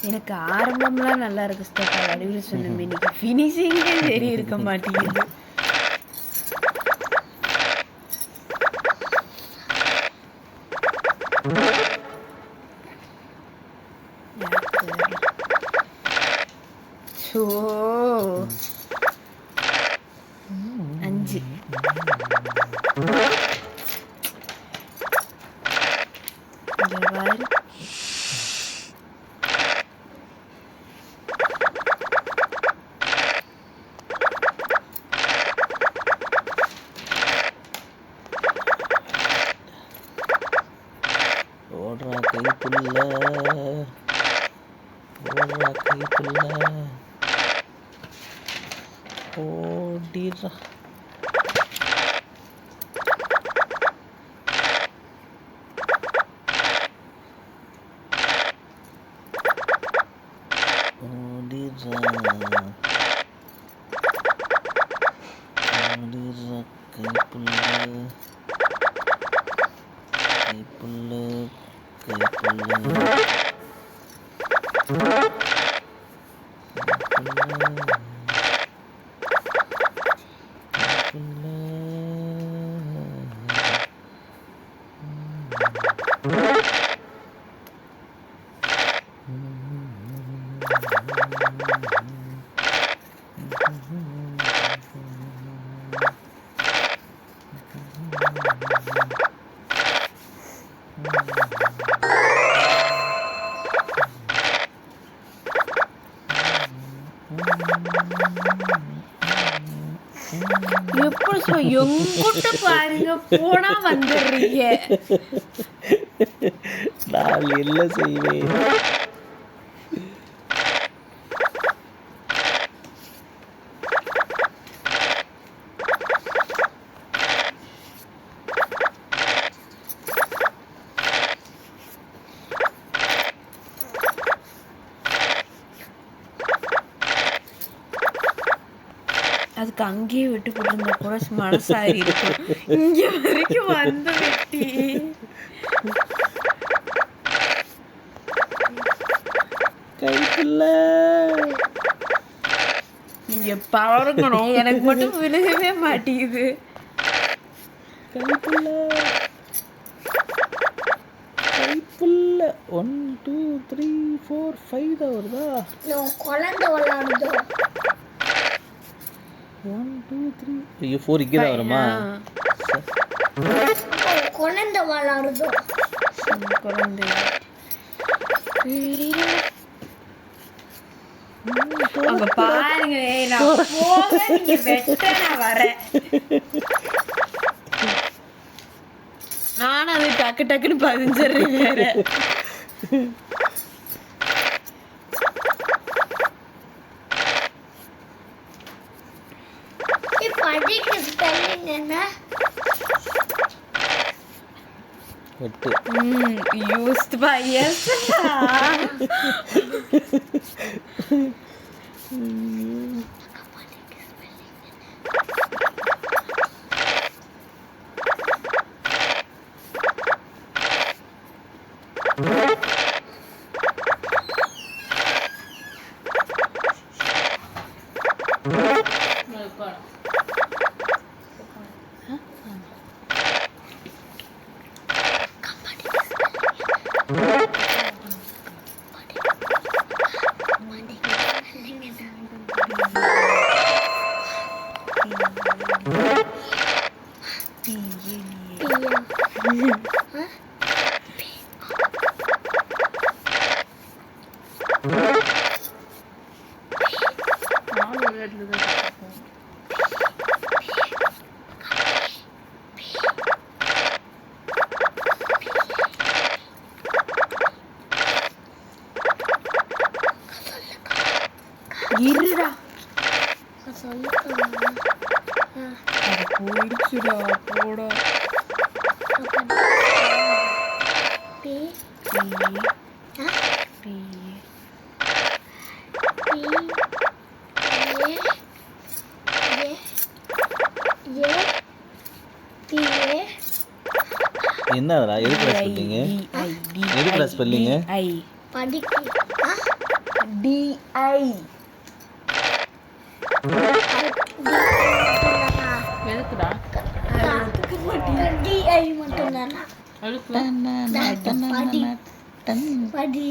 எனக்கு ஆரம்பம்லாம் நல்லா இருக்கு ஸ்டெப்பா வடிவில் சொன்ன இன்னைக்கு ஃபினிஷிங்கே சரி இருக்க மாட்டேங்குது. ஸோ 5 ஓடுறா கைப்புள்ள ஓடுறா கைப்புள்ள ஓடிடுறா. ஓடிடுறா ஓடிடுறா கைப்புள்ள கைப்புள்ள கைப்புள்ள எப்படி எங்கிட்ட பாருங்க போனா வந்துடுறீங்க. நான் என்ன செய்வேன்? அதுக்கு அங்கேயே விட்டு போட்டிருந்தா கூட மனசாரி இருக்கும். இங்க வரைக்கும் வந்து வெட்டி கைப்புள்ள நீங்க பாருங்கணும் எனக்கு மட்டும் விழுகவே மாட்டேங்குது. கைப்புள்ள கைப்புள்ள 1 2 3 4 5 தான் வருதா? குழந்தை விளையாடுதோ 1 2 3 ஐயோ 4 இங்கே தான் வருமா? குழந்தை விளையாடுதோ குழந்தை அங்க பாருங்க. நான் போக நீங்க வெட்ட நான் வரேன். நானும் அது டக்கு டக்குன்னு பதிஞ்சிடுறேன் வேற. படிக்க ஸ்பெல்லிங் என்ன? used by yes. இருடா போயிடுச்சுடா போடா. என்னடா எதுக்கு ஸ்பெல்லிங்? எதுக்கு ஸ்பெல்லிங்? DI. எதுக்குடா DI மட்டும்தானா எழுத்து படி